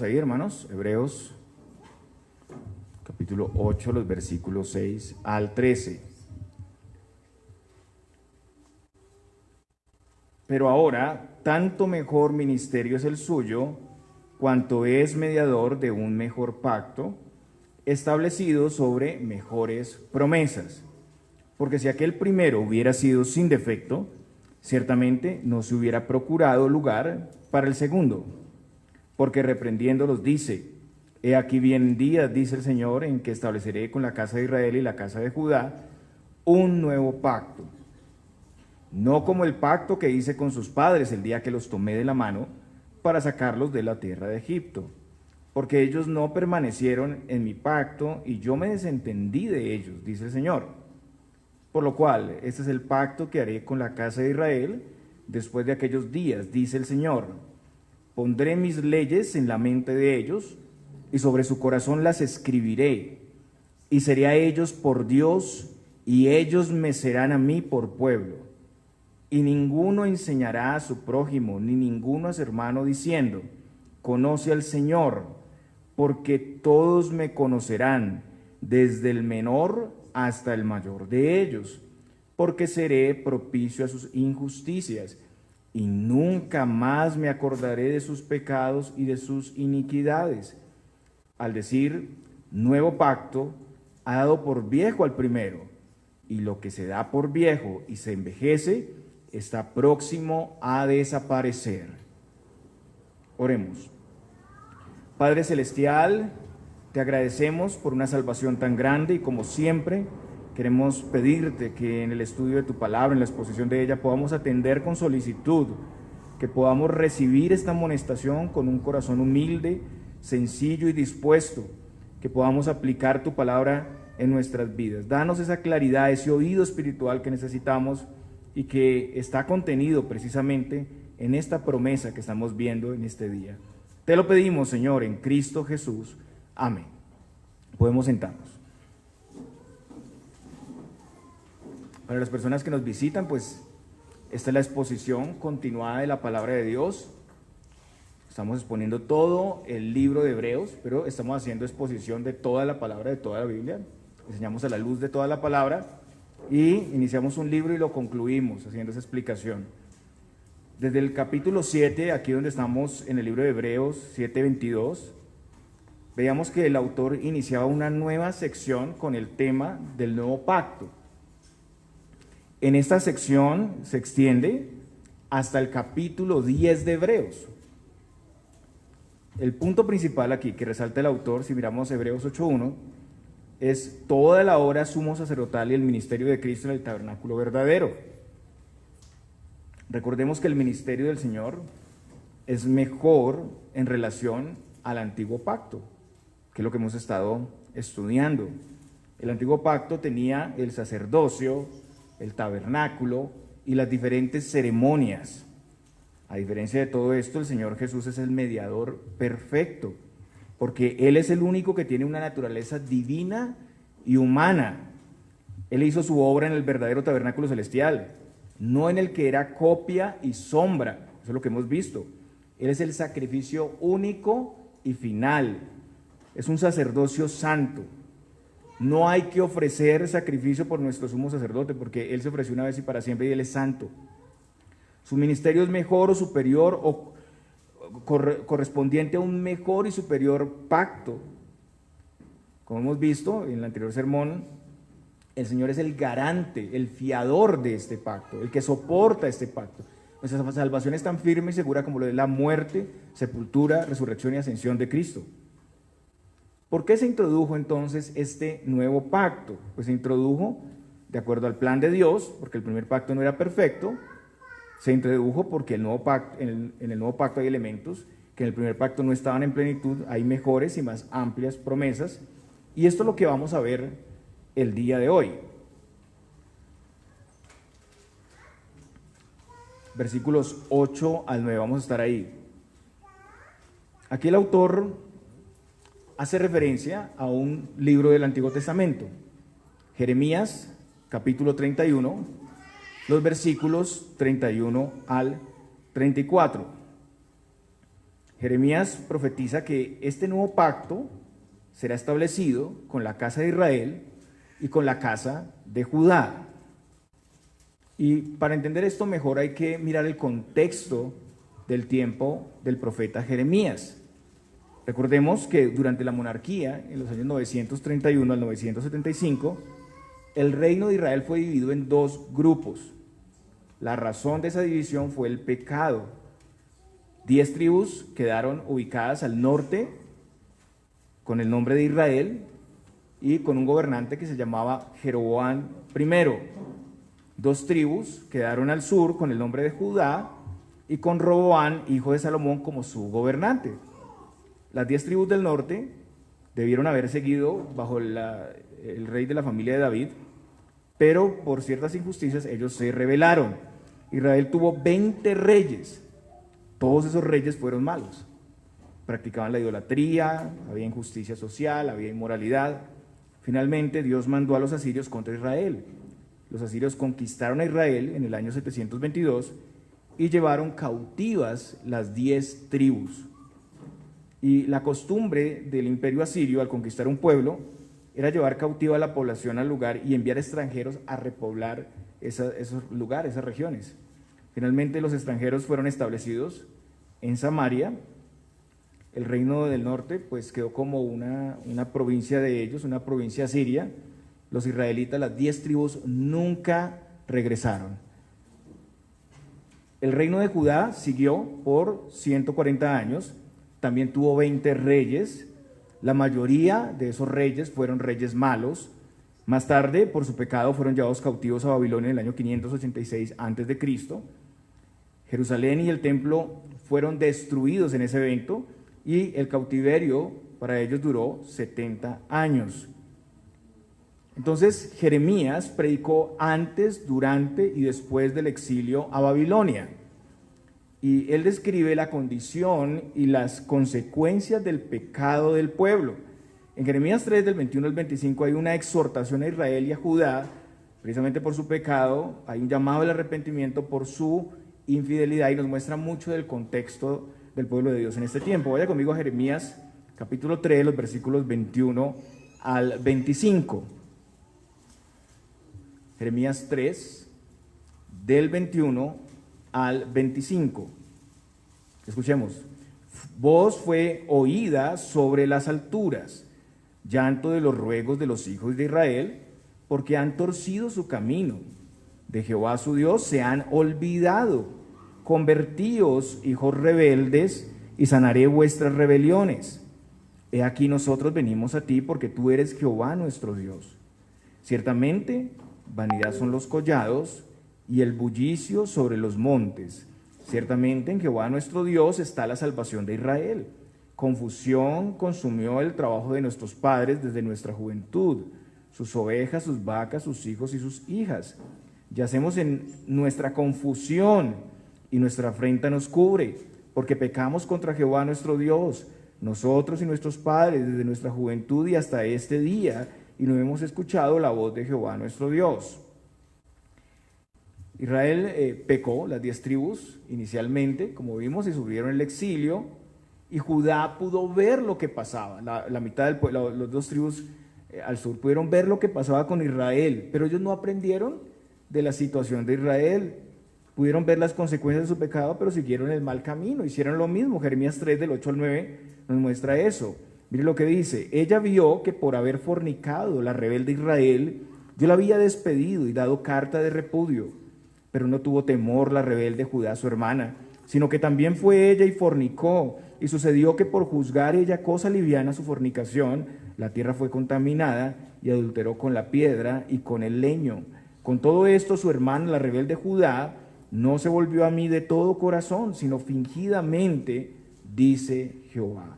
Ahí, hermanos, Hebreos capítulo 8, los versículos 6 al 13. Pero ahora, tanto mejor ministerio es el suyo, cuanto es mediador de un mejor pacto, establecido sobre mejores promesas. Porque si aquel primero hubiera sido sin defecto, ciertamente no se hubiera procurado lugar para el segundo. Porque reprendiéndolos dice: he aquí vienen días, dice el Señor, en que estableceré con la casa de Israel y la casa de Judá un nuevo pacto. No como el pacto que hice con sus padres el día que los tomé de la mano para sacarlos de la tierra de Egipto. Porque ellos no permanecieron en mi pacto y yo me desentendí de ellos, dice el Señor. Por lo cual, este es el pacto que haré con la casa de Israel después de aquellos días, dice el Señor. Pondré mis leyes en la mente de ellos, y sobre su corazón las escribiré, y seré a ellos por Dios, y ellos me serán a mí por pueblo. Y ninguno enseñará a su prójimo, ni ninguno a su hermano, diciendo: conoce al Señor, porque todos me conocerán, desde el menor hasta el mayor de ellos, porque seré propicio a sus injusticias, y nunca más me acordaré de sus pecados y de sus iniquidades. Al decir nuevo pacto, ha dado por viejo al primero, y lo que se da por viejo y se envejece está próximo a desaparecer. Oremos. Padre Celestial, te agradecemos por una salvación tan grande y, como siempre, queremos pedirte que en el estudio de tu palabra, en la exposición de ella, podamos atender con solicitud, que podamos recibir esta amonestación con un corazón humilde, sencillo y dispuesto, que podamos aplicar tu palabra en nuestras vidas. Danos esa claridad, ese oído espiritual que necesitamos y que está contenido precisamente en esta promesa que estamos viendo en este día. Te lo pedimos, Señor, en Cristo Jesús. Amén. Podemos sentarnos. Para las personas que nos visitan, pues esta es la exposición continuada de la palabra de Dios. Estamos exponiendo todo el libro de Hebreos, pero estamos haciendo exposición de toda la palabra, de toda la Biblia. Enseñamos a la luz de toda la palabra y iniciamos un libro y lo concluimos haciendo esa explicación. Desde el capítulo 7, aquí donde estamos en el libro de Hebreos 7:22, veíamos que el autor iniciaba una nueva sección con el tema del nuevo pacto. En esta sección se extiende hasta el capítulo 10 de Hebreos. El punto principal aquí que resalta el autor, si miramos Hebreos 8:1, es toda la obra sumo sacerdotal y el ministerio de Cristo en el tabernáculo verdadero. Recordemos que el ministerio del Señor es mejor en relación al antiguo pacto, que es lo que hemos estado estudiando. El antiguo pacto tenía el sacerdocio, el tabernáculo y las diferentes ceremonias. A diferencia de todo esto, el Señor Jesús es el mediador perfecto, porque Él es el único que tiene una naturaleza divina y humana. Él hizo su obra en el verdadero tabernáculo celestial, no en el que era copia y sombra. Eso es lo que hemos visto. Él es el sacrificio único y final. Es un sacerdocio santo. No hay que ofrecer sacrificio por nuestro sumo sacerdote, porque Él se ofreció una vez y para siempre y Él es santo. Su ministerio es mejor o superior o correspondiente a un mejor y superior pacto. Como hemos visto en el anterior sermón, el Señor es el garante, el fiador de este pacto, el que soporta este pacto. Nuestra salvación es tan firme y segura como lo es la muerte, sepultura, resurrección y ascensión de Cristo. ¿Por qué se introdujo entonces este nuevo pacto? Pues se introdujo de acuerdo al plan de Dios, porque el primer pacto no era perfecto. Se introdujo porque en el nuevo pacto hay elementos que en el primer pacto no estaban en plenitud, hay mejores y más amplias promesas, y esto es lo que vamos a ver el día de hoy. Versículos 8 al 9, vamos a estar ahí. Aquí el autor hace referencia a un libro del Antiguo Testamento, Jeremías, capítulo 31, los versículos 31 al 34. Jeremías profetiza que este nuevo pacto será establecido con la casa de Israel y con la casa de Judá. Y para entender esto mejor hay que mirar el contexto del tiempo del profeta Jeremías. Recordemos que durante la monarquía, en los años 931 al 975, el reino de Israel fue dividido en dos grupos. La razón de esa división fue el pecado. 10 tribus quedaron ubicadas al norte con el nombre de Israel y con un gobernante que se llamaba Jeroboam I. 2 tribus quedaron al sur con el nombre de Judá y con Roboam, hijo de Salomón, como su gobernante. Las 10 tribus del norte debieron haber seguido bajo el rey de la familia de David, pero por ciertas injusticias ellos se rebelaron. Israel tuvo 20 reyes. Todos esos reyes fueron malos. Practicaban la idolatría, había injusticia social, había inmoralidad. Finalmente Dios mandó a los asirios contra Israel. Los asirios conquistaron a Israel en el año 722 y llevaron cautivas las 10 tribus. Y la costumbre del imperio asirio al conquistar un pueblo era llevar cautiva a la población al lugar y enviar extranjeros a repoblar esos lugares, esas regiones. Finalmente los extranjeros fueron establecidos en Samaria. El reino del norte pues quedó como una provincia de ellos, una provincia asiria. Los israelitas, las 10 tribus, nunca regresaron. El reino de Judá siguió por 140 años, también tuvo 20 reyes. La mayoría de esos reyes fueron reyes malos. Más tarde, por su pecado, fueron llevados cautivos a Babilonia en el año 586 a.C. Jerusalén y el templo fueron destruidos en ese evento y el cautiverio para ellos duró 70 años. Entonces, Jeremías predicó antes, durante y después del exilio a Babilonia. Y él describe la condición y las consecuencias del pecado del pueblo. En Jeremías 3, del 21 al 25, hay una exhortación a Israel y a Judá, precisamente por su pecado, hay un llamado al arrepentimiento por su infidelidad y nos muestra mucho del contexto del pueblo de Dios en este tiempo. Vaya conmigo a Jeremías capítulo 3, los versículos 21 al 25. Jeremías 3, del 21 al 25. Escuchemos. Voz fue oída sobre las alturas, llanto de los ruegos de los hijos de Israel, porque han torcido su camino. De Jehová su Dios se han olvidado. Convertíos, hijos rebeldes, y sanaré vuestras rebeliones. He aquí nosotros venimos a ti, porque tú eres Jehová nuestro Dios. Ciertamente, vanidad son los collados y el bullicio sobre los montes. Ciertamente en Jehová nuestro Dios está la salvación de Israel. Confusión consumió el trabajo de nuestros padres desde nuestra juventud, sus ovejas, sus vacas, sus hijos y sus hijas. Yacemos en nuestra confusión y nuestra afrenta nos cubre, porque pecamos contra Jehová nuestro Dios, nosotros y nuestros padres desde nuestra juventud y hasta este día, y no hemos escuchado la voz de Jehová nuestro Dios. Israel pecó, las 10 tribus inicialmente, como vimos, y sufrieron el exilio, y Judá pudo ver lo que pasaba. La mitad del pueblo, los 2 tribus al sur pudieron ver lo que pasaba con Israel, pero ellos no aprendieron de la situación de Israel. Pudieron ver las consecuencias de su pecado, pero siguieron el mal camino, hicieron lo mismo. Jeremías 3, del 8 al 9, nos muestra eso. Mire lo que dice: ella vio que por haber fornicado la rebelde Israel, yo la había despedido y dado carta de repudio, pero no tuvo temor la rebelde Judá, su hermana, sino que también fue ella y fornicó, y sucedió que por juzgar ella cosa liviana su fornicación, la tierra fue contaminada y adulteró con la piedra y con el leño. Con todo esto su hermana, la rebelde Judá, no se volvió a mí de todo corazón, sino fingidamente, dice Jehová.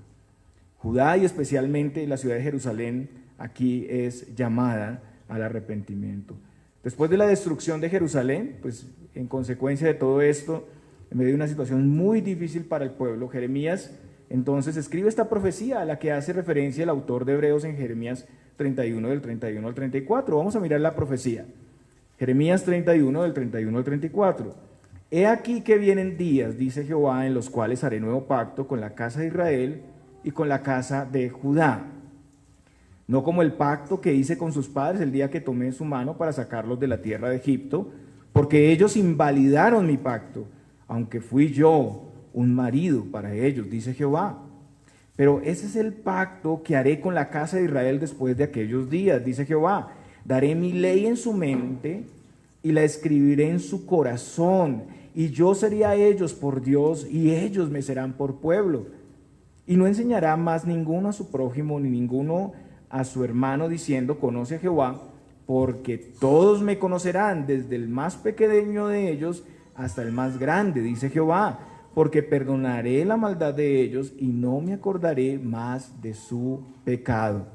Judá y especialmente la ciudad de Jerusalén aquí es llamada al arrepentimiento. Después de la destrucción de Jerusalén, pues en consecuencia de todo esto, en medio de una situación muy difícil para el pueblo, Jeremías entonces escribe esta profecía a la que hace referencia el autor de Hebreos en Jeremías 31, del 31 al 34. Vamos a mirar la profecía. Jeremías 31, del 31 al 34. He aquí que vienen días, dice Jehová, en los cuales haré nuevo pacto con la casa de Israel y con la casa de Judá. No como el pacto que hice con sus padres el día que tomé su mano para sacarlos de la tierra de Egipto, porque ellos invalidaron mi pacto, aunque fui yo un marido para ellos, dice Jehová. Pero ese es el pacto que haré con la casa de Israel después de aquellos días, dice Jehová. Daré mi ley en su mente y la escribiré en su corazón, y yo seré a ellos por Dios, y ellos me serán por pueblo. Y no enseñará más ninguno a su prójimo, ni ninguno a su hermano, diciendo, conoce a Jehová, porque todos me conocerán, desde el más pequeño de ellos hasta el más grande, dice Jehová, porque perdonaré la maldad de ellos y no me acordaré más de su pecado.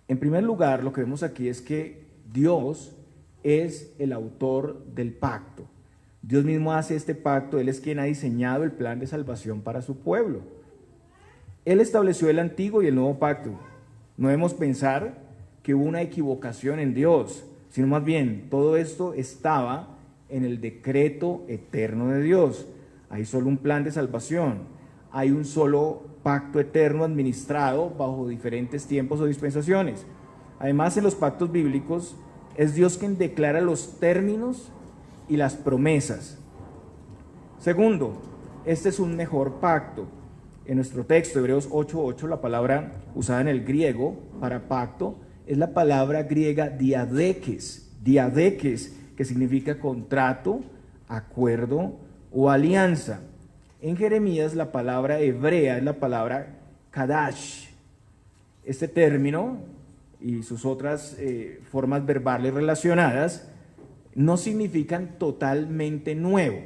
En primer lugar, lo que vemos aquí es que Dios es el autor del pacto. Dios mismo hace este pacto, Él es quien ha diseñado el plan de salvación para su pueblo. Él estableció el antiguo y el nuevo pacto. No debemos pensar que hubo una equivocación en Dios, sino más bien todo esto estaba en el decreto eterno de Dios. Hay solo un plan de salvación, hay un solo pacto eterno administrado bajo diferentes tiempos o dispensaciones. Además, en los pactos bíblicos es Dios quien declara los términos y las promesas. Segundo, este es un mejor pacto. En nuestro texto, Hebreos 8:8, la palabra usada en el griego para pacto es la palabra griega diadekes, que significa contrato, acuerdo o alianza. En Jeremías la palabra hebrea es la palabra kadash. Este término y sus otras formas verbales relacionadas no significan totalmente nuevo.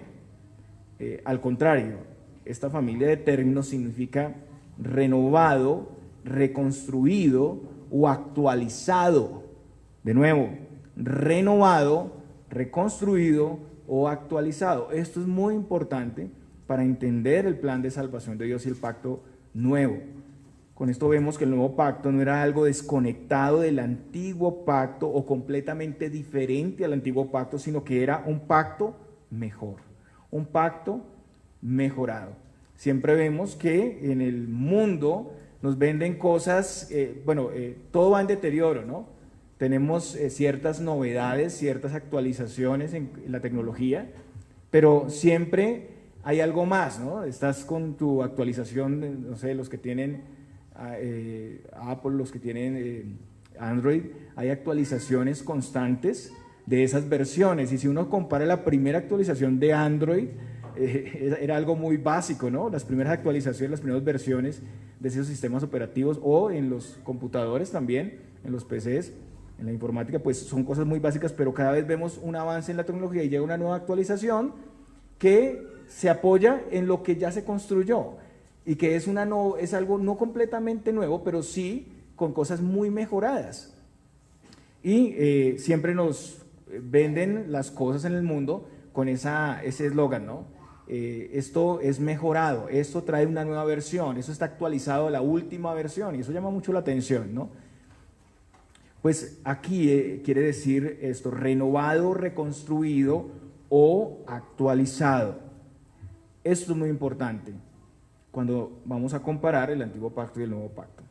Al contrario, esta familia de términos significa renovado, reconstruido o actualizado. De nuevo, renovado, reconstruido o actualizado. Esto es muy importante para entender el plan de salvación de Dios y el pacto nuevo. Con esto vemos que el nuevo pacto no era algo desconectado del antiguo pacto o completamente diferente al antiguo pacto, sino que era un pacto mejor, un pacto mejorado. Siempre vemos que en el mundo nos venden cosas, todo va en deterioro, ¿no? Tenemos ciertas novedades, ciertas actualizaciones en la tecnología, pero siempre hay algo más, ¿no? Estás con tu actualización, no sé, los que tienen Apple, los que tienen Android, hay actualizaciones constantes de esas versiones, y si uno compara la primera actualización de Android, era algo muy básico, ¿no? Las primeras actualizaciones, las primeras versiones de esos sistemas operativos, o en los computadores también, en los PCs, en la informática, pues son cosas muy básicas, pero cada vez vemos un avance en la tecnología y llega una nueva actualización que se apoya en lo que ya se construyó y que es algo no completamente nuevo, pero sí con cosas muy mejoradas. Y siempre nos venden las cosas en el mundo con ese eslogan, ¿no? Esto es mejorado, esto trae una nueva versión, eso está actualizado a la última versión, y eso llama mucho la atención, ¿no? Pues aquí quiere decir esto, renovado, reconstruido o actualizado. Esto es muy importante cuando vamos a comparar el antiguo pacto y el nuevo pacto.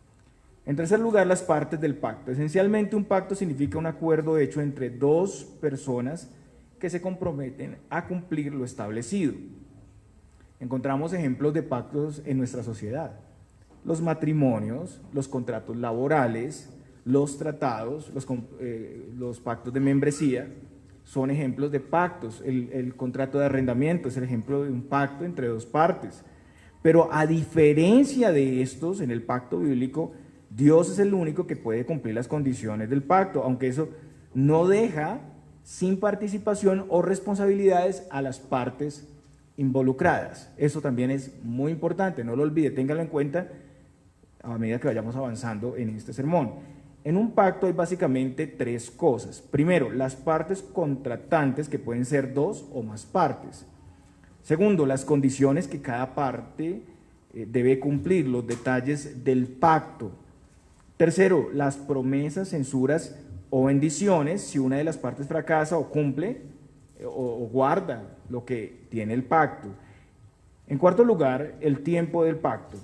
En tercer lugar, las partes del pacto. Esencialmente, un pacto significa un acuerdo hecho entre dos personas que se comprometen a cumplir lo establecido. Encontramos ejemplos de pactos en nuestra sociedad. Los matrimonios, los contratos laborales, los tratados, los pactos de membresía son ejemplos de pactos. El contrato de arrendamiento es el ejemplo de un pacto entre dos partes. Pero a diferencia de estos, en el pacto bíblico, Dios es el único que puede cumplir las condiciones del pacto, aunque eso no deja sin participación o responsabilidades a las partes involucradas. Eso también es muy importante, no lo olvide, téngalo en cuenta a medida que vayamos avanzando en este sermón. En un pacto hay básicamente tres cosas. Primero, las partes contratantes, que pueden ser dos o más partes. Segundo, las condiciones que cada parte debe cumplir, los detalles del pacto. Tercero, las promesas, censuras o bendiciones, si una de las partes fracasa o cumple o guarda lo que tiene el pacto. En cuarto lugar, el tiempo del pacto.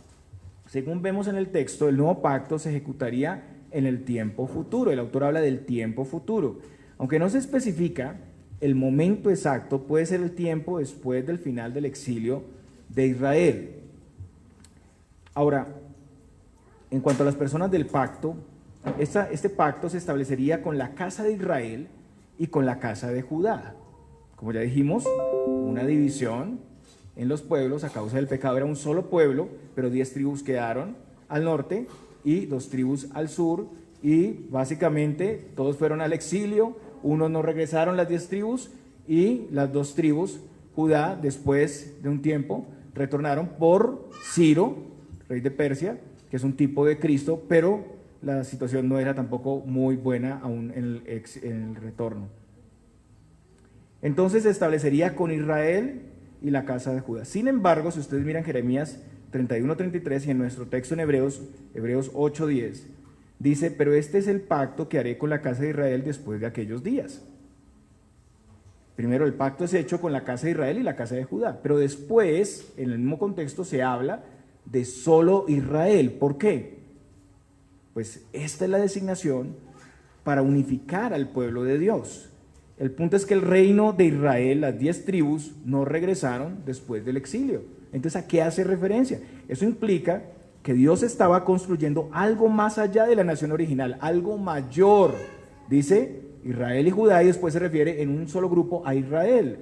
Según vemos en el texto, el nuevo pacto se ejecutaría en el tiempo futuro. El autor habla del tiempo futuro. Aunque no se especifica el momento exacto, puede ser el tiempo después del final del exilio de Israel. Ahora, en cuanto a las personas del pacto, este pacto se establecería con la casa de Israel y con la casa de Judá. Como ya dijimos, una división en los pueblos a causa del pecado. Era un solo pueblo, pero 10 tribus quedaron al norte y 2 tribus al sur, y básicamente todos fueron al exilio. Unos no regresaron, las 10 tribus, y las 2 tribus, Judá, después de un tiempo, retornaron por Ciro, rey de Persia, que es un tipo de Cristo, pero la situación no era tampoco muy buena aún en el retorno. Entonces se establecería con Israel y la casa de Judá. Sin embargo, si ustedes miran Jeremías 31-33 y en nuestro texto en Hebreos 8-10, dice: pero este es el pacto que haré con la casa de Israel después de aquellos días. Primero, el pacto es hecho con la casa de Israel y la casa de Judá, pero después, en el mismo contexto, se habla de solo Israel. ¿Por qué? Pues esta es la designación para unificar al pueblo de Dios. El punto es que el reino de Israel, las 10 tribus, no regresaron después del exilio. Entonces, ¿a qué hace referencia? Eso implica que Dios estaba construyendo algo más allá de la nación original, algo mayor. Dice Israel y Judá, y después se refiere en un solo grupo a Israel.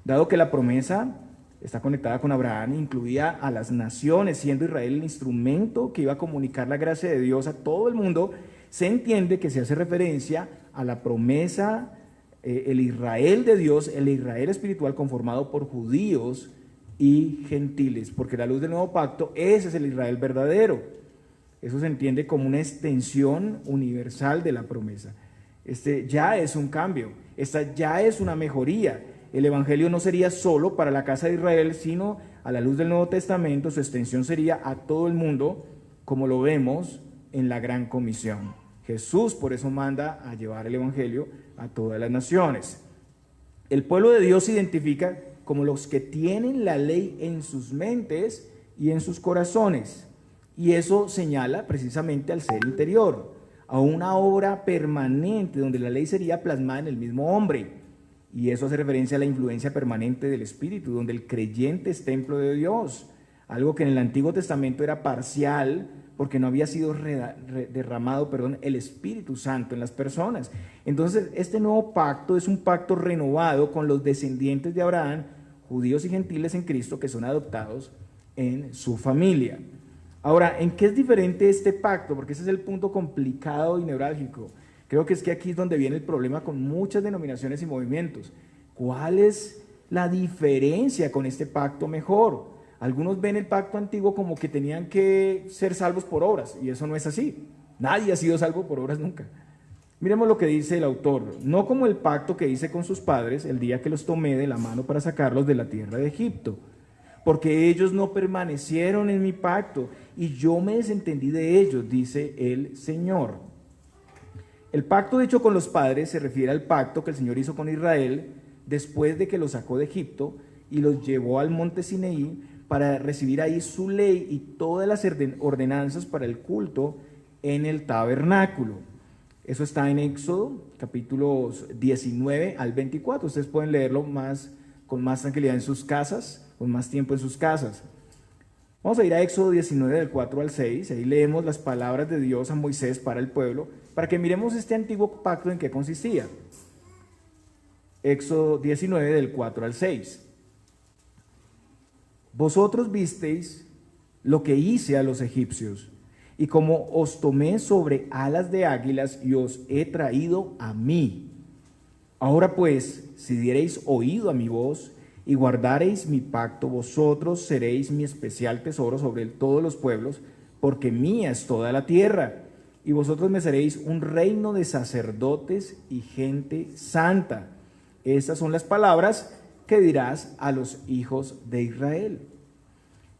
Dado que la promesa está conectada con Abraham, incluía a las naciones, siendo Israel el instrumento que iba a comunicar la gracia de Dios a todo el mundo, se entiende que se hace referencia a la promesa, el Israel de Dios, el Israel espiritual conformado por judíos y gentiles, porque la luz del nuevo pacto, ese es el Israel verdadero. Eso se entiende como una extensión universal de la promesa. Este ya es un cambio, esta ya es una mejoría. El evangelio no sería solo para la casa de Israel, sino a la luz del Nuevo Testamento, su extensión sería a todo el mundo, como lo vemos en la Gran Comisión. Jesús por eso manda a llevar el evangelio a todas las naciones. El pueblo de Dios se identifica como los que tienen la ley en sus mentes y en sus corazones. Y eso señala precisamente al ser interior, a una obra permanente donde la ley sería plasmada en el mismo hombre. Y eso hace referencia a la influencia permanente del Espíritu, donde el creyente es templo de Dios. Algo que en el Antiguo Testamento era parcial, porque no había sido derramado el Espíritu Santo en las personas. Entonces, este nuevo pacto es un pacto renovado con los descendientes de Abraham, judíos y gentiles en Cristo, que son adoptados en su familia. Ahora, ¿en qué es diferente este pacto? Porque ese es el punto complicado y neurálgico. Creo que aquí es donde viene el problema con muchas denominaciones y movimientos. ¿Cuál es la diferencia con este pacto mejor? Algunos ven el pacto antiguo como que tenían que ser salvos por obras, y eso no es así. Nadie ha sido salvo por obras nunca. Miremos lo que dice el autor: no como el pacto que hice con sus padres el día que los tomé de la mano para sacarlos de la tierra de Egipto, porque ellos no permanecieron en mi pacto y yo me desentendí de ellos, dice el Señor. El pacto hecho con los padres se refiere al pacto que el Señor hizo con Israel después de que los sacó de Egipto y los llevó al monte Sinaí para recibir ahí su ley y todas las ordenanzas para el culto en el tabernáculo. Eso está en Éxodo, capítulos 19 al 24. Ustedes pueden leerlo con más tranquilidad en sus casas, con más tiempo en sus casas. Vamos a ir a Éxodo 19 del 4 al 6, ahí leemos las palabras de Dios a Moisés para el pueblo, para que miremos este antiguo pacto en qué consistía. Éxodo 19 del 4 al 6. Vosotros visteis lo que hice a los egipcios, y como os tomé sobre alas de águilas y os he traído a mí. Ahora pues, si diereis oído a mi voz y guardareis mi pacto, vosotros seréis mi especial tesoro sobre todos los pueblos, porque mía es toda la tierra, y vosotros me seréis un reino de sacerdotes y gente santa. Estas son las palabras que dirás a los hijos de Israel.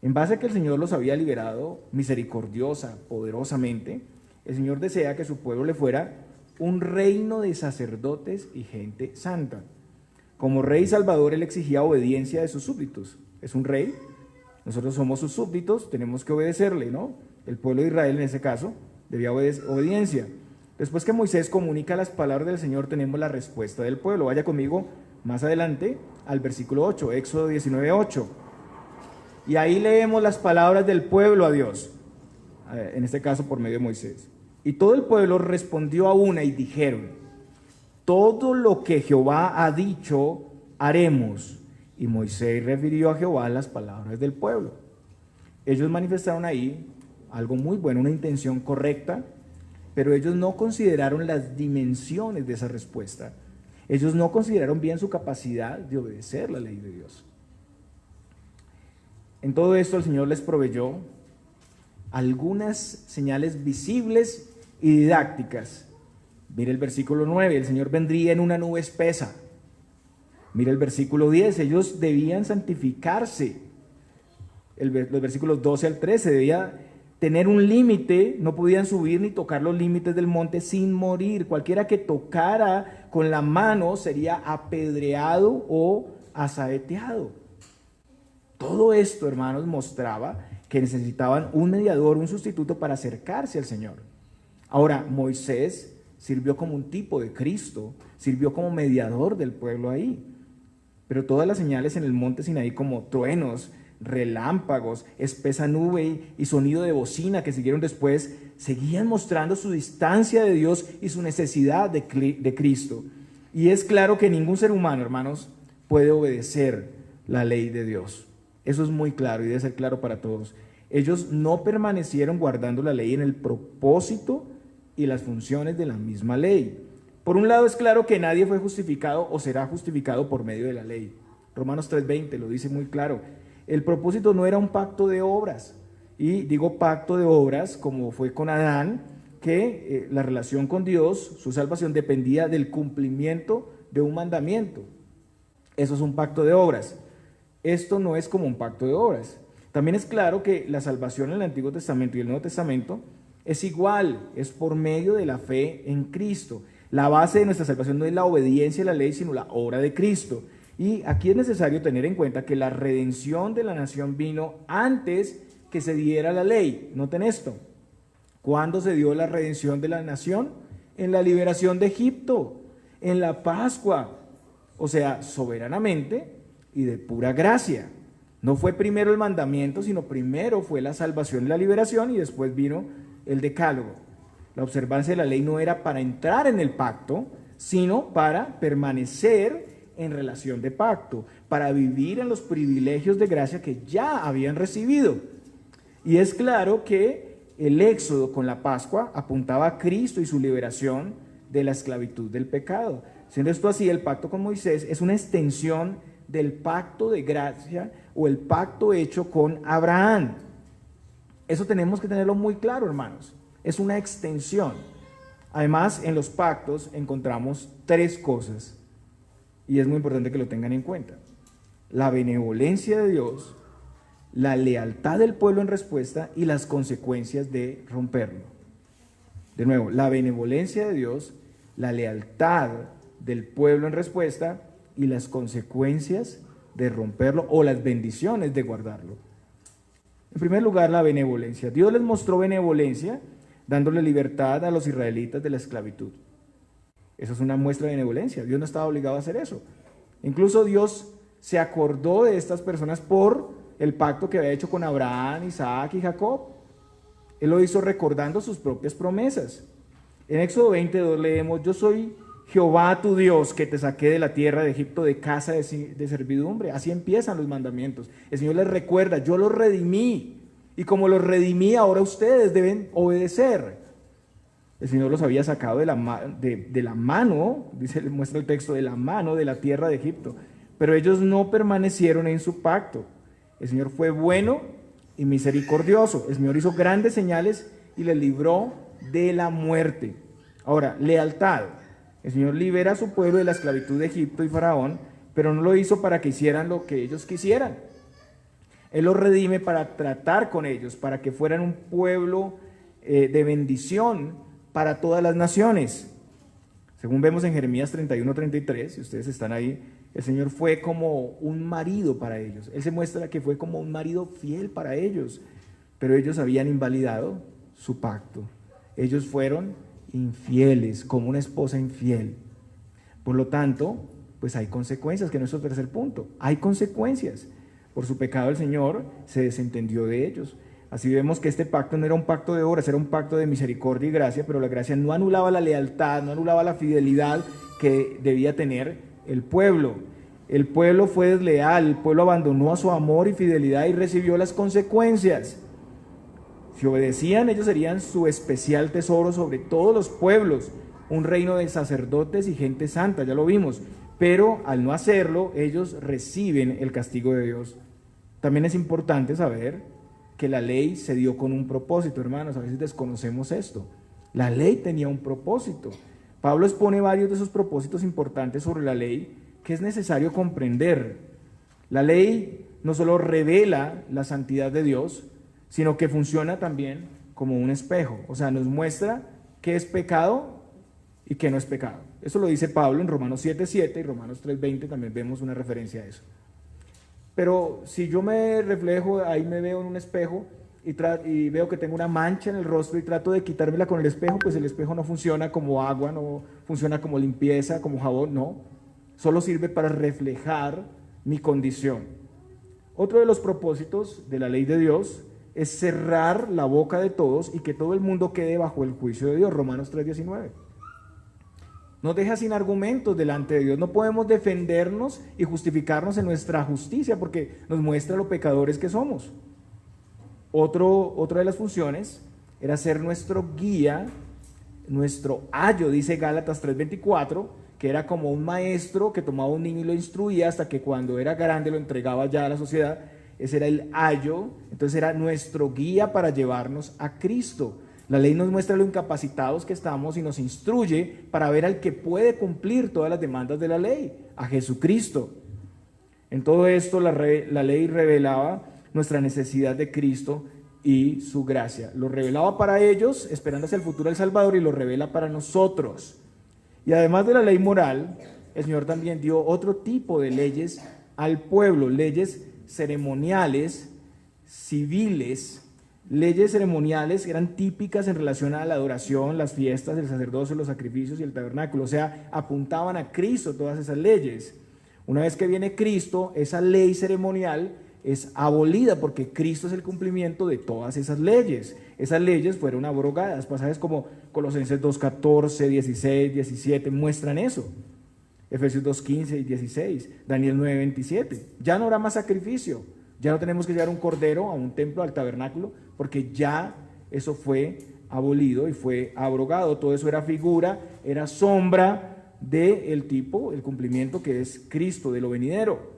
En base a que el Señor los había liberado misericordiosa, poderosamente, el Señor desea que su pueblo le fuera un reino de sacerdotes y gente santa. Como rey y salvador, él exigía obediencia de sus súbditos. Es un rey, nosotros somos sus súbditos, tenemos que obedecerle, ¿no? El pueblo de Israel en ese caso debía obediencia. Después que Moisés comunica las palabras del Señor, tenemos la respuesta del pueblo. Vaya conmigo más adelante al versículo 8, Éxodo 19:8. Y ahí leemos las palabras del pueblo a Dios, en este caso por medio de Moisés. Y todo el pueblo respondió a una y dijeron: todo lo que Jehová ha dicho, haremos. Y Moisés refirió a Jehová las palabras del pueblo. Ellos manifestaron ahí algo muy bueno, una intención correcta, pero ellos no consideraron las dimensiones de esa respuesta. Ellos no consideraron bien su capacidad de obedecer la ley de Dios. En todo esto el Señor les proveyó algunas señales visibles y didácticas. Mire el versículo 9, el Señor vendría en una nube espesa. Mire el versículo 10, ellos debían santificarse. Los versículos 12 al 13, debía tener un límite, no podían subir ni tocar los límites del monte sin morir. Cualquiera que tocara con la mano sería apedreado o asaeteado. Todo esto, hermanos, mostraba que necesitaban un mediador, un sustituto para acercarse al Señor. Ahora, Moisés sirvió como un tipo de Cristo, sirvió como mediador del pueblo ahí. Pero todas las señales en el monte Sinaí, como truenos, relámpagos, espesa nube y sonido de bocina que siguieron después, seguían mostrando su distancia de Dios y su necesidad de Cristo. Y es claro que ningún ser humano, hermanos, puede obedecer la ley de Dios. Eso es muy claro y debe ser claro para todos. Ellos no permanecieron guardando la ley en el propósito y las funciones de la misma ley. Por un lado es claro que nadie fue justificado o será justificado por medio de la ley. Romanos 3:20 lo dice muy claro. El propósito no era un pacto de obras. Y digo pacto de obras como fue con Adán, que la relación con Dios, su salvación dependía del cumplimiento de un mandamiento. Eso es un pacto de obras. Esto no es como un pacto de obras. También es claro que la salvación en el Antiguo Testamento y el Nuevo Testamento es igual, es por medio de la fe en Cristo. La base de nuestra salvación no es la obediencia a la ley, sino la obra de Cristo. Y aquí es necesario tener en cuenta que la redención de la nación vino antes que se diera la ley. Noten esto. ¿Cuándo se dio la redención de la nación? En la liberación de Egipto, en la Pascua. O sea, soberanamente y de pura gracia. No fue primero el mandamiento, sino primero fue la salvación y la liberación y después vino el decálogo. La observancia de la ley no era para entrar en el pacto, sino para permanecer en relación de pacto, para vivir en los privilegios de gracia que ya habían recibido. Y es claro que el Éxodo con la Pascua apuntaba a Cristo y su liberación de la esclavitud del pecado. Siendo esto así, el pacto con Moisés es una extensión del pacto de gracia o el pacto hecho con Abraham. Eso tenemos que tenerlo muy claro, hermanos. Es una extensión. Además, en los pactos encontramos tres cosas y es muy importante que lo tengan en cuenta: la benevolencia de Dios, la lealtad del pueblo en respuesta y las consecuencias de romperlo. De nuevo, la benevolencia de Dios, la lealtad del pueblo en respuesta y las consecuencias de romperlo o las bendiciones de guardarlo. En primer lugar, la benevolencia. Dios les mostró benevolencia dándole libertad a los israelitas de la esclavitud. Eso es una muestra de benevolencia. Dios no estaba obligado a hacer eso. Incluso Dios se acordó de estas personas por el pacto que había hecho con Abraham, Isaac y Jacob. Él lo hizo recordando sus propias promesas. En Éxodo 22 leemos: yo soy Jehová tu Dios, que te saqué de la tierra de Egipto, de casa de servidumbre. Así empiezan los mandamientos. El Señor les recuerda: yo los redimí, y como los redimí, ahora ustedes deben obedecer. El Señor los había sacado de la mano, muestra el texto, de la mano de la tierra de Egipto, pero ellos no permanecieron en su pacto. El Señor fue bueno y misericordioso. El Señor hizo grandes señales y les libró de la muerte. Ahora, lealtad. El Señor libera a su pueblo de la esclavitud de Egipto y Faraón, pero no lo hizo para que hicieran lo que ellos quisieran. Él los redime para tratar con ellos, para que fueran un pueblo de bendición para todas las naciones. Según vemos en Jeremías 31-33, si ustedes están ahí, El Señor fue como un marido para ellos. Él se muestra que fue como un marido fiel para ellos, pero ellos habían invalidado su pacto. Ellos fueron infieles, como una esposa infiel. Por lo tanto, pues hay consecuencias, que es nuestro tercer punto. Hay consecuencias. Por su pecado el Señor se desentendió de ellos. Así vemos que este pacto no era un pacto de obras, era un pacto de misericordia y gracia, pero la gracia no anulaba la lealtad, no anulaba la fidelidad que debía tener el pueblo. El pueblo fue desleal, el pueblo abandonó a su amor y fidelidad y recibió las consecuencias. Si obedecían, ellos serían su especial tesoro sobre todos los pueblos, un reino de sacerdotes y gente santa, ya lo vimos. Pero al no hacerlo, ellos reciben el castigo de Dios. También es importante saber que la ley se dio con un propósito, hermanos. A veces desconocemos esto. La ley tenía un propósito. Pablo expone varios de esos propósitos importantes sobre la ley que es necesario comprender. La ley no solo revela la santidad de Dios, sino que funciona también como un espejo. O sea, nos muestra qué es pecado y qué no es pecado. Eso lo dice Pablo en Romanos 7:7 y Romanos 3:20 también vemos una referencia a eso. Pero si yo me reflejo, ahí me veo en un espejo y veo que tengo una mancha en el rostro y trato de quitármela con el espejo, pues el espejo no funciona como agua, no funciona como limpieza, como jabón, no. Solo sirve para reflejar mi condición. Otro de los propósitos de la ley de Dios es cerrar la boca de todos y que todo el mundo quede bajo el juicio de Dios. Romanos 3:19. Nos deja sin argumentos delante de Dios. No podemos defendernos y justificarnos en nuestra justicia porque nos muestra lo pecadores que somos. Otra de las funciones era ser nuestro guía, nuestro ayo, dice Gálatas 3:24, que era como un maestro que tomaba a un niño y lo instruía hasta que cuando era grande lo entregaba ya a la sociedad. Ese era el ayo, entonces era nuestro guía para llevarnos a Cristo. La ley nos muestra lo incapacitados que estamos y nos instruye para ver al que puede cumplir todas las demandas de la ley, a Jesucristo. En todo esto la ley revelaba nuestra necesidad de Cristo y su gracia. Lo revelaba para ellos, esperando hacia el futuro del Salvador, y lo revela para nosotros. Y además de la ley moral, el Señor también dio otro tipo de leyes al pueblo, leyes ceremoniales, civiles. Leyes ceremoniales eran típicas en relación a la adoración, las fiestas, el sacerdocio, los sacrificios y el tabernáculo. O sea, apuntaban a Cristo todas esas leyes. Una vez que viene Cristo, esa ley ceremonial es abolida porque Cristo es el cumplimiento de todas esas leyes. Esas leyes fueron abrogadas. Pasajes como Colosenses 2:14, 16, 17 muestran eso. Efesios 2:15 y 16, Daniel 9:27. Ya no habrá más sacrificio. Ya no tenemos que llevar un cordero a un templo, al tabernáculo, porque ya eso fue abolido y fue abrogado. Todo eso era figura, era sombra del tipo, el cumplimiento que es Cristo, de lo venidero.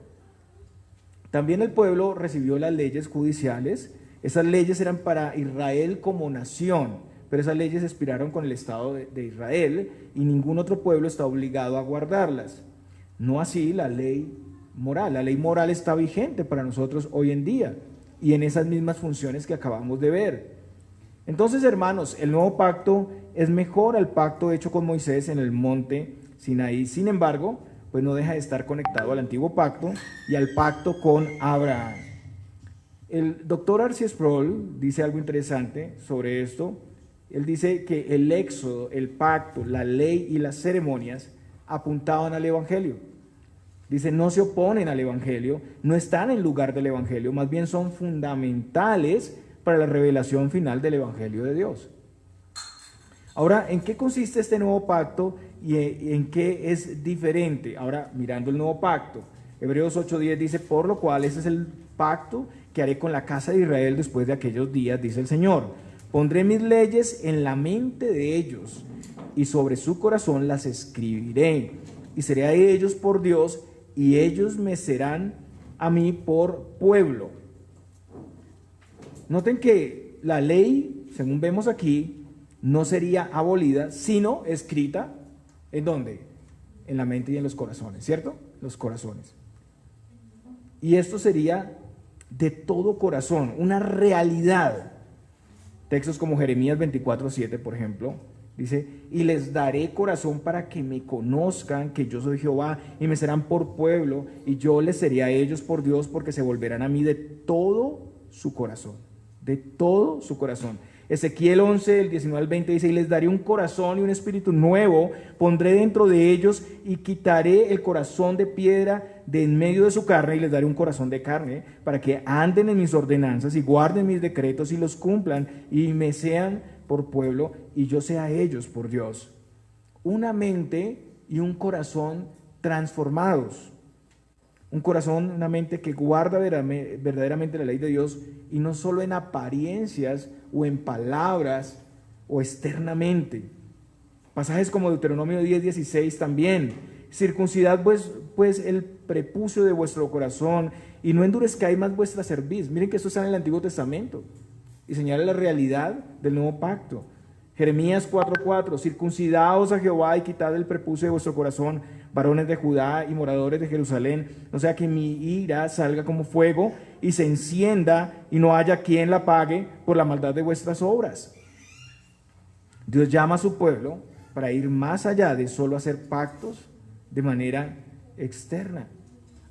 También el pueblo recibió las leyes judiciales. Esas leyes eran para Israel como nación, pero esas leyes expiraron con el Estado de Israel y ningún otro pueblo está obligado a guardarlas. No así la ley moral. La ley moral está vigente para nosotros hoy en día y en esas mismas funciones que acabamos de ver. Entonces, hermanos, el nuevo pacto es mejor al pacto hecho con Moisés en el monte Sinaí. Sin embargo, pues no deja de estar conectado al antiguo pacto y al pacto con Abraham. El doctor R.C. Sproul dice algo interesante sobre esto. Él dice que el éxodo, el pacto, la ley y las ceremonias apuntaban al evangelio. Dice, no se oponen al evangelio, no están en lugar del evangelio, más bien son fundamentales para la revelación final del evangelio de Dios. Ahora, ¿en qué consiste este nuevo pacto y en qué es diferente? Ahora, mirando el nuevo pacto, Hebreos 8:10 dice, por lo cual ese es el pacto que haré con la casa de Israel después de aquellos días, dice el Señor. Pondré mis leyes en la mente de ellos y sobre su corazón las escribiré y seré a ellos por Dios y ellos me serán a mí por pueblo. Noten que la ley, según vemos aquí, no sería abolida, sino escrita, ¿en dónde? En la mente y en los corazones, ¿cierto? Los corazones. Y esto sería de todo corazón, una realidad. Textos como Jeremías 24:7, por ejemplo, Dice, y les daré corazón para que me conozcan que yo soy Jehová, y me serán por pueblo, y yo les seré a ellos por Dios, porque se volverán a mí de todo su corazón, de todo su corazón. Ezequiel 11, del 19 al 20 dice, y les daré un corazón y un espíritu nuevo, pondré dentro de ellos y quitaré el corazón de piedra de en medio de su carne y les daré un corazón de carne, para que anden en mis ordenanzas y guarden mis decretos y los cumplan y me sean por pueblo y yo sea ellos por Dios. Una mente y un corazón transformados. Un corazón, una mente que guarda verdaderamente la ley de Dios y no solo en apariencias o en palabras o externamente. Pasajes como Deuteronomio 10:16 también. Circuncidad pues el prepucio de vuestro corazón y no endurezcáis más vuestra cerviz. Miren que esto está en el Antiguo Testamento y señala la realidad del nuevo pacto. Jeremías 4:4, circuncidaos a Jehová y quitad el prepucio de vuestro corazón, varones de Judá y moradores de Jerusalén, no sea que mi ira salga como fuego y se encienda y no haya quien la pague por la maldad de vuestras obras. Dios llama a su pueblo para ir más allá de solo hacer pactos de manera externa,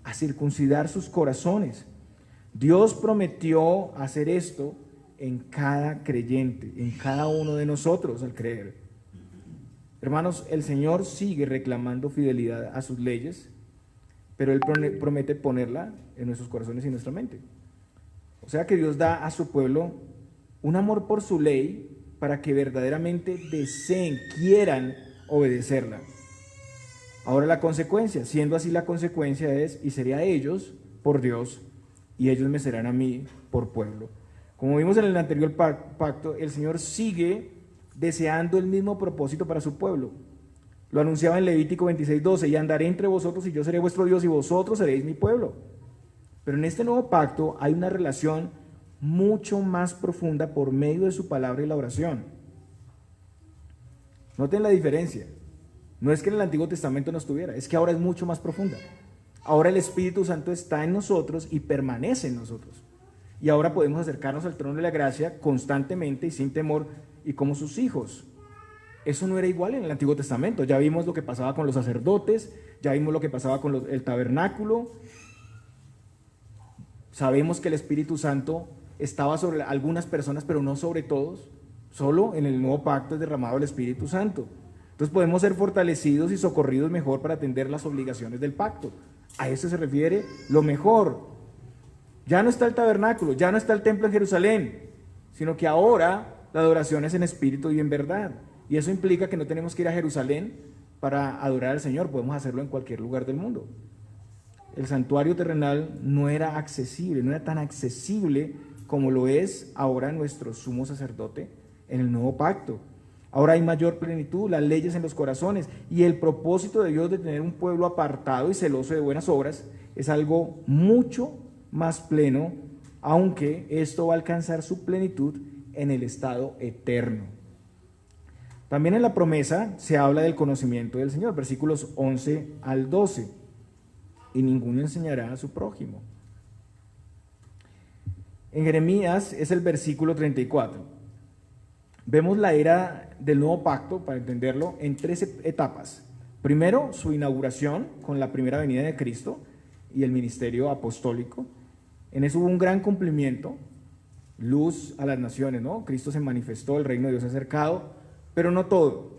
a circuncidar sus corazones. Dios prometió hacer esto en cada creyente, en cada uno de nosotros al creer. Hermanos, el Señor sigue reclamando fidelidad a sus leyes, pero Él promete ponerla en nuestros corazones y en nuestra mente. O sea que Dios da a su pueblo un amor por su ley para que verdaderamente deseen, quieran obedecerla. Ahora la consecuencia, siendo así la consecuencia es, y seré a ellos por Dios, y ellos me serán a mí por pueblo. Como vimos en el anterior pacto, el Señor sigue deseando el mismo propósito para su pueblo. Lo anunciaba en Levítico 26:12, y andaré entre vosotros y yo seré vuestro Dios y vosotros seréis mi pueblo. Pero en este nuevo pacto hay una relación mucho más profunda por medio de su palabra y la oración. Noten la diferencia. No es que en el Antiguo Testamento no estuviera, es que ahora es mucho más profunda. Ahora el Espíritu Santo está en nosotros y permanece en nosotros. Y ahora podemos acercarnos al trono de la gracia constantemente y sin temor y como sus hijos. Eso no era igual en el Antiguo Testamento. Ya vimos lo que pasaba con los sacerdotes, ya vimos lo que pasaba con el tabernáculo. Sabemos que el Espíritu Santo estaba sobre algunas personas, pero no sobre todos. Solo en el nuevo pacto es derramado el Espíritu Santo. Entonces podemos ser fortalecidos y socorridos mejor para atender las obligaciones del pacto. A eso se refiere lo mejor. Ya no está el tabernáculo, ya no está el templo en Jerusalén, sino que ahora la adoración es en espíritu y en verdad. Y eso implica que no tenemos que ir a Jerusalén para adorar al Señor, podemos hacerlo en cualquier lugar del mundo. El santuario terrenal no era accesible, no era tan accesible como lo es ahora nuestro sumo sacerdote en el nuevo pacto. Ahora hay mayor plenitud, las leyes en los corazones y el propósito de Dios de tener un pueblo apartado y celoso de buenas obras es algo mucho más pleno, aunque esto va a alcanzar su plenitud en el estado eterno. También en la promesa se habla del conocimiento del Señor, versículos 11 al 12, y ninguno enseñará a su prójimo. En Jeremías es el versículo 34. Vemos la era del nuevo pacto, para entenderlo, en 3 etapas. Primero, su inauguración con la primera venida de Cristo y el ministerio apostólico. En eso hubo un gran cumplimiento, luz a las naciones, ¿no? Cristo se manifestó, el reino de Dios se ha acercado, pero no todo.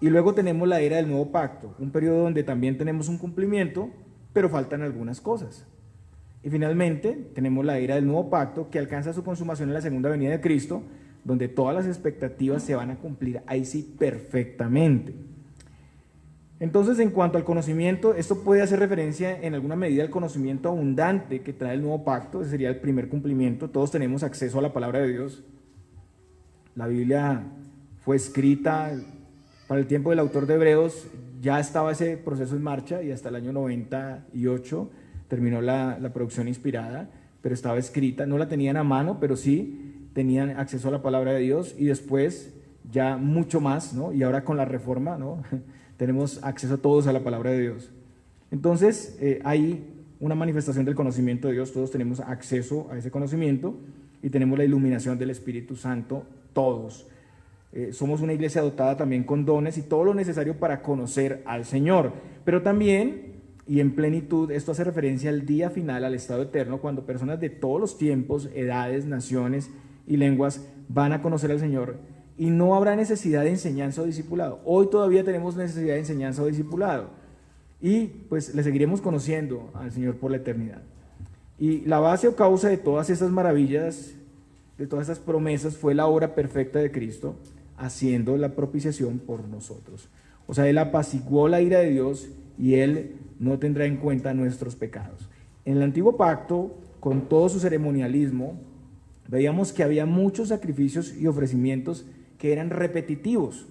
Y luego tenemos la era del nuevo pacto, un periodo donde también tenemos un cumplimiento, pero faltan algunas cosas. Y finalmente tenemos la era del nuevo pacto que alcanza su consumación en la segunda venida de Cristo, donde todas las expectativas se van a cumplir, ahí sí, perfectamente. Entonces, en cuanto al conocimiento, esto puede hacer referencia en alguna medida al conocimiento abundante que trae el nuevo pacto, ese sería el primer cumplimiento. Todos tenemos acceso a la palabra de Dios. La Biblia fue escrita para el tiempo del autor de Hebreos, ya estaba ese proceso en marcha y hasta el año 98 terminó la producción inspirada, pero estaba escrita, no la tenían a mano, pero sí tenían acceso a la palabra de Dios y después ya mucho más, ¿no? Y ahora con la reforma, ¿no? Tenemos acceso todos a la palabra de Dios. Entonces, hay una manifestación del conocimiento de Dios, todos tenemos acceso a ese conocimiento y tenemos la iluminación del Espíritu Santo, todos. Somos una iglesia dotada también con dones y todo lo necesario para conocer al Señor. Pero también, y en plenitud, esto hace referencia al día final, al estado eterno, cuando personas de todos los tiempos, edades, naciones y lenguas van a conocer al Señor y no habrá necesidad de enseñanza o discipulado. Hoy todavía tenemos necesidad de enseñanza o discipulado y pues le seguiremos conociendo al Señor por la eternidad. Y la base o causa de todas estas maravillas, de todas estas promesas, fue la obra perfecta de Cristo, haciendo la propiciación por nosotros. O sea, Él apaciguó la ira de Dios y Él no tendrá en cuenta nuestros pecados. En el antiguo pacto, con todo su ceremonialismo, veíamos que había muchos sacrificios y ofrecimientos que eran repetitivos.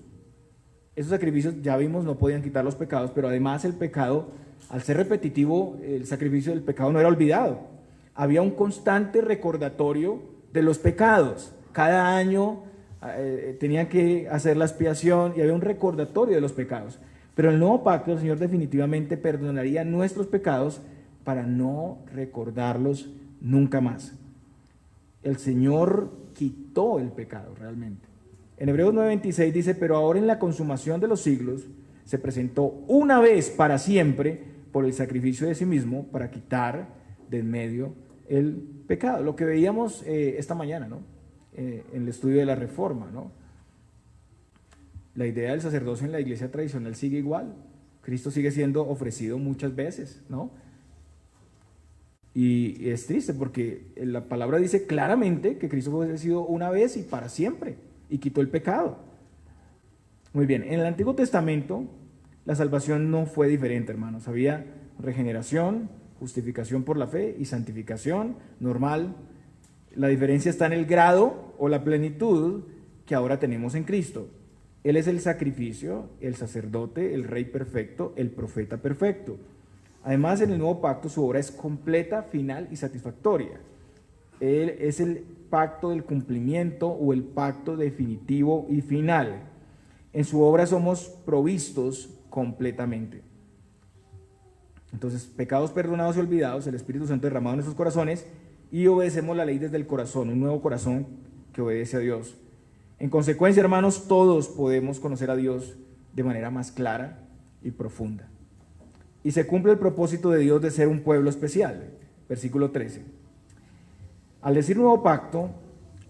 Esos sacrificios, ya vimos, no podían quitar los pecados, pero además el pecado, al ser repetitivo, el sacrificio del pecado no era olvidado. Había un constante recordatorio de los pecados. Cada año tenía que hacer la expiación y había un recordatorio de los pecados. Pero en el nuevo pacto el Señor definitivamente perdonaría nuestros pecados para no recordarlos nunca más. El Señor quitó el pecado realmente. En Hebreos 9:26 dice, pero ahora en la consumación de los siglos se presentó una vez para siempre por el sacrificio de sí mismo para quitar de en medio el pecado. Lo que veíamos esta mañana, ¿no? En el estudio de la Reforma, ¿no? La idea del sacerdocio en la iglesia tradicional sigue igual. Cristo sigue siendo ofrecido muchas veces, ¿no? Y es triste porque la palabra dice claramente que Cristo fue ofrecido una vez y para siempre y quitó el pecado. Muy bien, en el Antiguo Testamento la salvación no fue diferente, hermanos. Había regeneración, justificación por la fe y santificación normal. La diferencia está en el grado o la plenitud que ahora tenemos en Cristo. Él es el sacrificio, el sacerdote, el rey perfecto, el profeta perfecto. Además, en el nuevo pacto su obra es completa, final y satisfactoria. Él es el pacto del cumplimiento o el pacto definitivo y final. En su obra somos provistos completamente. Entonces, pecados perdonados y olvidados, el Espíritu Santo derramado en nuestros corazones y obedecemos la ley desde el corazón, un nuevo corazón que obedece a Dios. En consecuencia, hermanos, todos podemos conocer a Dios de manera más clara y profunda. Y se cumple el propósito de Dios de ser un pueblo especial. Versículo 13. Al decir nuevo pacto,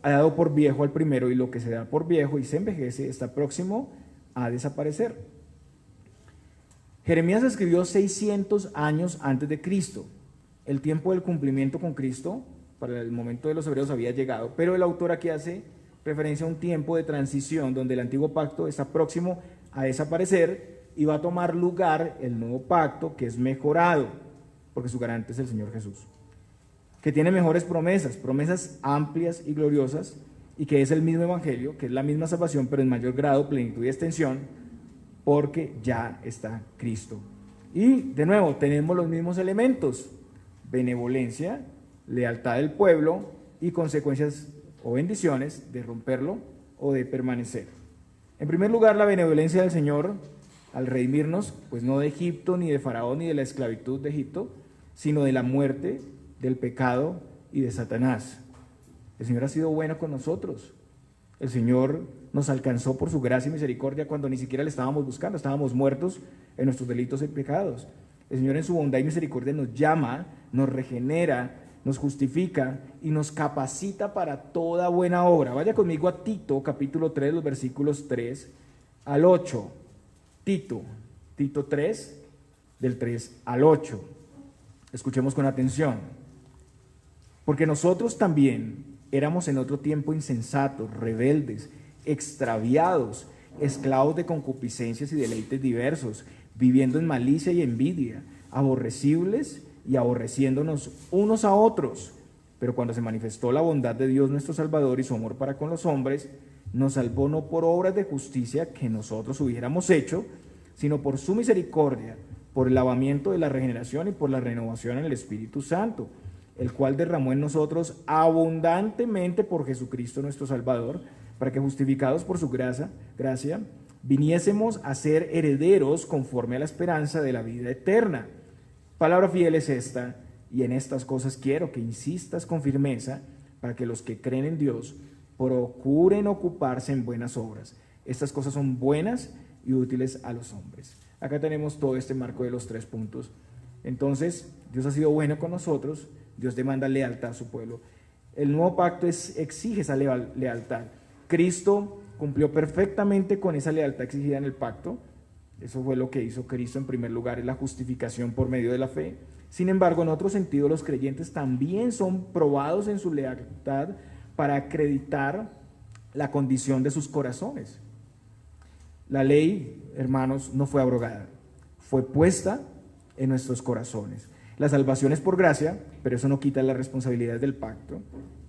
ha dado por viejo al primero, y lo que se da por viejo y se envejece está próximo a desaparecer. Jeremías escribió 600 años antes de Cristo. El tiempo del cumplimiento con Cristo, para el momento de los hebreos, había llegado, pero el autor aquí hace referencia a un tiempo de transición donde el antiguo pacto está próximo a desaparecer y va a tomar lugar el nuevo pacto que es mejorado, porque su garante es el Señor Jesús, que tiene mejores promesas, promesas amplias y gloriosas, y que es el mismo evangelio, que es la misma salvación, pero en mayor grado, plenitud y extensión, porque ya está Cristo. Y de nuevo, tenemos los mismos elementos: benevolencia, lealtad del pueblo y consecuencias o bendiciones de romperlo o de permanecer. En primer lugar, la benevolencia del Señor al redimirnos, pues no de Egipto, ni de Faraón, ni de la esclavitud de Egipto, sino de la muerte, del pecado y de Satanás. El Señor ha sido bueno con nosotros. El Señor nos alcanzó por su gracia y misericordia cuando ni siquiera le estábamos buscando, estábamos muertos en nuestros delitos y pecados. El Señor en su bondad y misericordia nos llama, nos regenera, nos justifica y nos capacita para toda buena obra. Vaya conmigo a Tito, capítulo 3, los versículos 3 al 8. Tito 3, del 3 al 8. Escuchemos con atención. Porque nosotros también éramos en otro tiempo insensatos, rebeldes, extraviados, esclavos de concupiscencias y deleites diversos, viviendo en malicia y envidia, aborrecibles y aborreciéndonos unos a otros. Pero cuando se manifestó la bondad de Dios nuestro Salvador y su amor para con los hombres, nos salvó no por obras de justicia que nosotros hubiéramos hecho, sino por su misericordia, por el lavamiento de la regeneración y por la renovación en el Espíritu Santo, el cual derramó en nosotros abundantemente por Jesucristo nuestro Salvador, para que justificados por su gracia, viniésemos a ser herederos conforme a la esperanza de la vida eterna. Palabra fiel es esta, y en estas cosas quiero que insistas con firmeza, para que los que creen en Dios procuren ocuparse en buenas obras. Estas cosas son buenas y útiles a los hombres. Acá tenemos todo este marco de los 3 puntos. Entonces, Dios ha sido bueno con nosotros, Dios demanda lealtad a su pueblo. El nuevo pacto exige esa lealtad. Cristo cumplió perfectamente con esa lealtad exigida en el pacto. Eso fue lo que hizo Cristo en primer lugar, es la justificación por medio de la fe. Sin embargo, en otro sentido, los creyentes también son probados en su lealtad para acreditar la condición de sus corazones. La ley, hermanos, no fue abrogada, fue puesta en nuestros corazones. La salvación es por gracia, pero eso no quita la responsabilidad del pacto,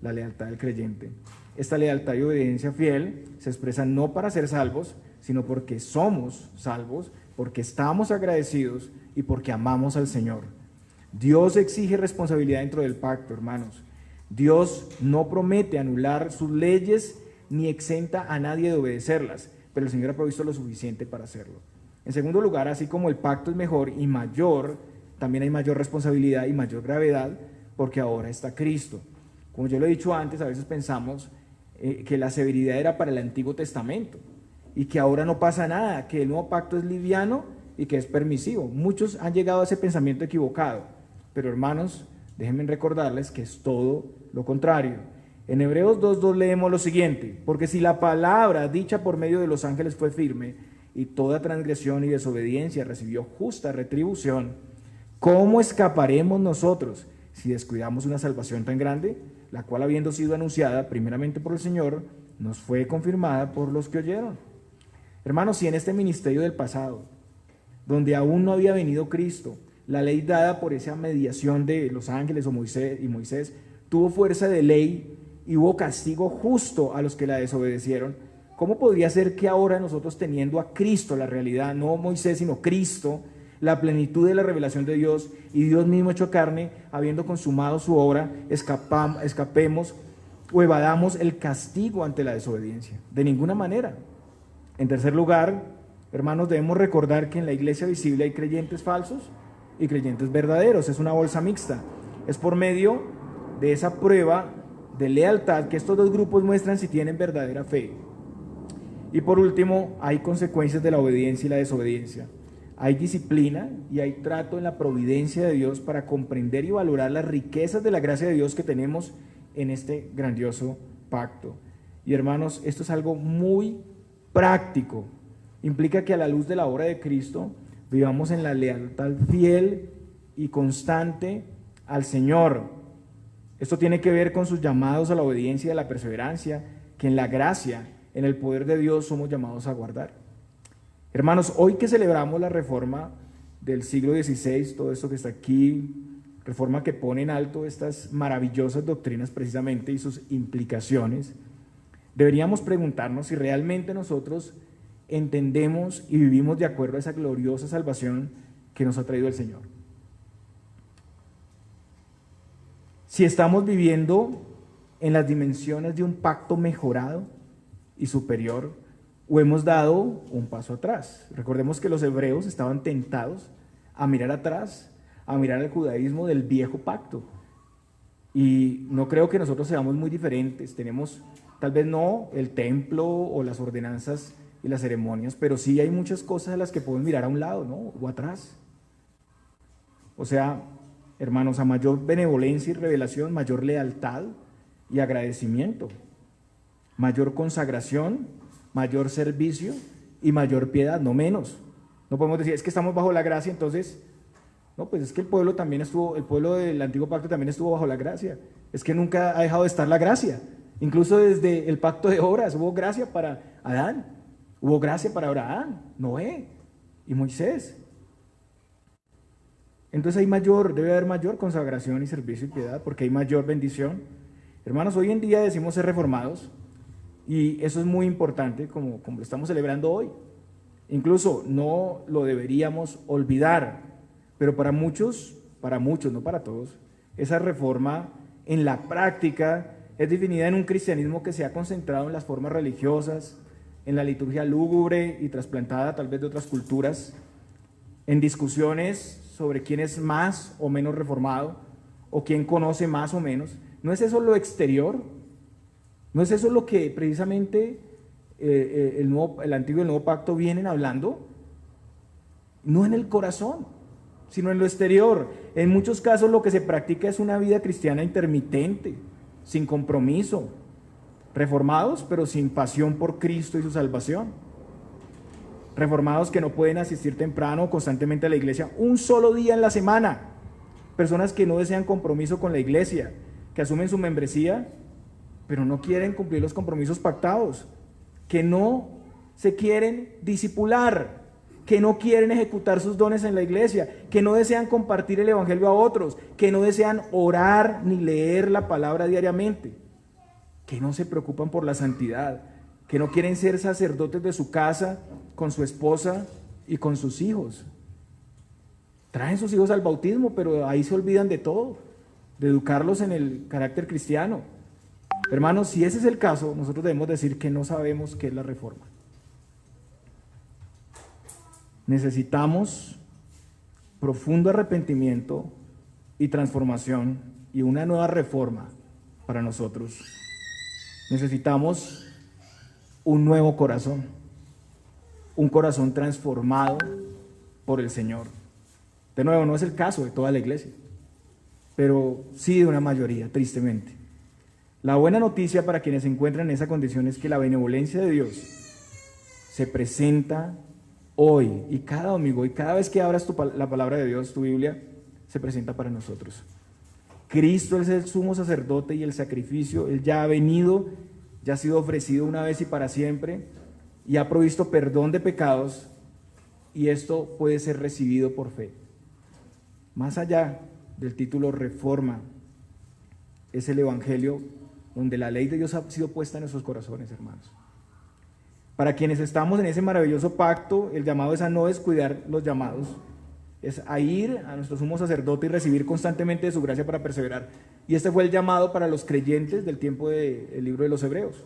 la lealtad del creyente. Esta lealtad y obediencia fiel se expresa no para ser salvos, sino porque somos salvos, porque estamos agradecidos y porque amamos al Señor. Dios exige responsabilidad dentro del pacto, hermanos. Dios no promete anular sus leyes ni exenta a nadie de obedecerlas, pero el Señor ha provisto lo suficiente para hacerlo. En segundo lugar, así como el pacto es mejor y mayor, también hay mayor responsabilidad y mayor gravedad, porque ahora está Cristo. Como yo lo he dicho antes, a veces pensamos que la severidad era para el Antiguo Testamento y que ahora no pasa nada, que el nuevo pacto es liviano y que es permisivo. Muchos han llegado a ese pensamiento equivocado, pero hermanos, déjenme recordarles que es todo lo contrario. En Hebreos 2:2 leemos lo siguiente: porque si la palabra dicha por medio de los ángeles fue firme, y toda transgresión y desobediencia recibió justa retribución, ¿cómo escaparemos nosotros si descuidamos una salvación tan grande, la cual, habiendo sido anunciada primeramente por el Señor, nos fue confirmada por los que oyeron? Hermanos, si en este ministerio del pasado, donde aún no había venido Cristo, la ley dada por esa mediación de los ángeles o Moisés tuvo fuerza de ley y hubo castigo justo a los que la desobedecieron, ¿cómo podría ser que ahora nosotros, teniendo a Cristo, la realidad, no Moisés sino Cristo, la plenitud de la revelación de Dios y Dios mismo hecho carne, habiendo consumado su obra, escapemos o evadamos el castigo ante la desobediencia? De ninguna manera. En tercer lugar, hermanos, debemos recordar que en la iglesia visible hay creyentes falsos y creyentes verdaderos. Es una bolsa mixta. Es por medio de esa prueba de lealtad que estos dos grupos muestran si tienen verdadera fe. Y por último, hay consecuencias de la obediencia y la desobediencia. Hay disciplina y hay trato en la providencia de Dios para comprender y valorar las riquezas de la gracia de Dios que tenemos en este grandioso pacto. Y hermanos, esto es algo muy práctico. Implica que a la luz de la obra de Cristo vivamos en la lealtad fiel y constante al Señor. Esto tiene que ver con sus llamados a la obediencia y a la perseverancia, que en la gracia, en el poder de Dios, somos llamados a guardar. Hermanos, hoy que celebramos la reforma del siglo XVI, todo esto que está aquí, reforma que pone en alto estas maravillosas doctrinas precisamente y sus implicaciones, deberíamos preguntarnos si realmente nosotros entendemos y vivimos de acuerdo a esa gloriosa salvación que nos ha traído el Señor. Si estamos viviendo en las dimensiones de un pacto mejorado y superior, o hemos dado un paso atrás. Recordemos que los hebreos estaban tentados a mirar atrás, a mirar el judaísmo del viejo pacto. Y no creo que nosotros seamos muy diferentes. Tenemos, tal vez no el templo o las ordenanzas y las ceremonias, pero sí hay muchas cosas a las que podemos mirar a un lado, ¿no? O atrás. O sea, hermanos, a mayor benevolencia y revelación, mayor lealtad y agradecimiento, mayor consagración, mayor servicio y mayor piedad, no menos. No podemos decir, es que estamos bajo la gracia, entonces, no, pues es que el pueblo del antiguo pacto también estuvo bajo la gracia. Es que nunca ha dejado de estar la gracia. Incluso desde el pacto de obras hubo gracia para Adán, hubo gracia para Abraham, Noé y Moisés. Entonces debe haber mayor consagración y servicio y piedad, porque hay mayor bendición. Hermanos, hoy en día decimos ser reformados, y eso es muy importante, como lo estamos celebrando hoy. Incluso no lo deberíamos olvidar, pero para muchos, no para todos, esa reforma en la práctica es definida en un cristianismo que se ha concentrado en las formas religiosas, en la liturgia lúgubre y trasplantada tal vez de otras culturas, en discusiones sobre quién es más o menos reformado, o quién conoce más o menos. ¿No es eso lo exterior? ¿No es eso lo que precisamente el antiguo y el nuevo pacto vienen hablando? No en el corazón, sino en lo exterior. En muchos casos lo que se practica es una vida cristiana intermitente, sin compromiso, reformados pero sin pasión por Cristo y su salvación, reformados que no pueden asistir temprano o constantemente a la iglesia un solo día en la semana, personas que no desean compromiso con la iglesia, que asumen su membresía pero no quieren cumplir los compromisos pactados, que no se quieren discipular, que no quieren ejecutar sus dones en la iglesia, que no desean compartir el evangelio a otros, que no desean orar ni leer la palabra diariamente, que no se preocupan por la santidad, que no quieren ser sacerdotes de su casa con su esposa y con sus hijos. Traen sus hijos al bautismo, pero ahí se olvidan de todo, de educarlos en el carácter cristiano. Hermanos, si ese es el caso, nosotros debemos decir que no sabemos qué es la reforma. Necesitamos profundo arrepentimiento y transformación y una nueva reforma para nosotros. Necesitamos un nuevo corazón, un corazón transformado por el Señor. De nuevo, no es el caso de toda la iglesia, pero sí de una mayoría, tristemente. La buena noticia para quienes se encuentran en esa condición es que la benevolencia de Dios se presenta hoy y cada domingo, y cada vez que abras la palabra de Dios, tu Biblia, se presenta para nosotros. Cristo es el sumo sacerdote y el sacrificio, Él ya ha venido, ya ha sido ofrecido una vez y para siempre, y ha provisto perdón de pecados, y esto puede ser recibido por fe. Más allá del título reforma, es el evangelio donde la ley de Dios ha sido puesta en nuestros corazones, hermanos. Para quienes estamos en ese maravilloso pacto, el llamado es a no descuidar los llamados, es a ir a nuestro sumo sacerdote y recibir constantemente de su gracia para perseverar. Y este fue el llamado para los creyentes del tiempo del libro de los Hebreos.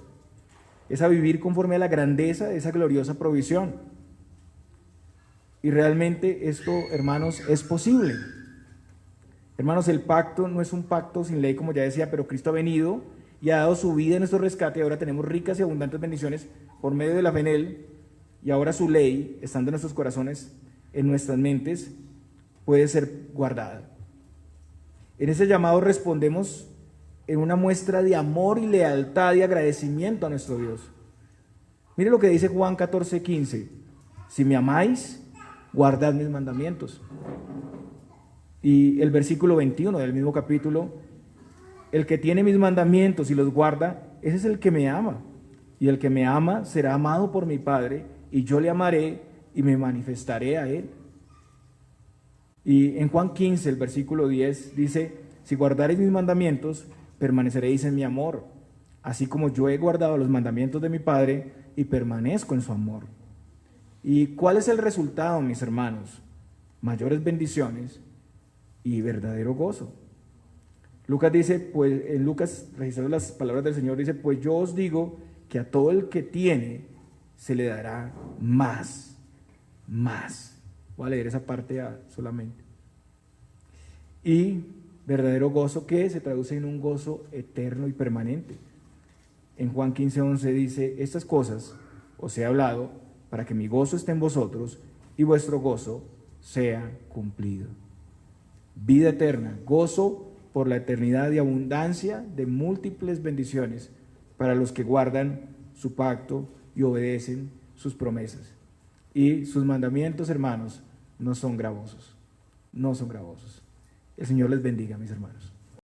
Es a vivir conforme a la grandeza de esa gloriosa provisión. Y realmente esto, hermanos, es posible. Hermanos, el pacto no es un pacto sin ley, como ya decía, pero Cristo ha venido y ha dado su vida en nuestro rescate, y ahora tenemos ricas y abundantes bendiciones por medio de la fe en Él, y ahora su ley, estando en nuestros corazones, en nuestras mentes, puede ser guardada. En ese llamado respondemos en una muestra de amor y lealtad y agradecimiento a nuestro Dios. Mire lo que dice Juan 14:15: si me amáis, guardad mis mandamientos. Y el versículo 21 del mismo capítulo: el que tiene mis mandamientos y los guarda, ese es el que me ama. Y el que me ama será amado por mi Padre, y yo le amaré y me manifestaré a él. Y en Juan 15, el versículo 10, dice: si guardareis mis mandamientos, permaneceréis en mi amor, así como yo he guardado los mandamientos de mi Padre y permanezco en su amor. ¿Y cuál es el resultado, mis hermanos? Mayores bendiciones y verdadero gozo. Lucas dice, pues en Lucas, registrando las palabras del Señor, dice: pues yo os digo que a todo el que tiene se le dará más. Voy a leer esa parte solamente. Y verdadero gozo, que se traduce en un gozo eterno y permanente. En Juan 15:11 dice: estas cosas os he hablado para que mi gozo esté en vosotros y vuestro gozo sea cumplido. Vida eterna, gozo por la eternidad y abundancia de múltiples bendiciones para los que guardan su pacto y obedecen sus promesas. Y sus mandamientos, hermanos, no son gravosos. El Señor les bendiga, mis hermanos.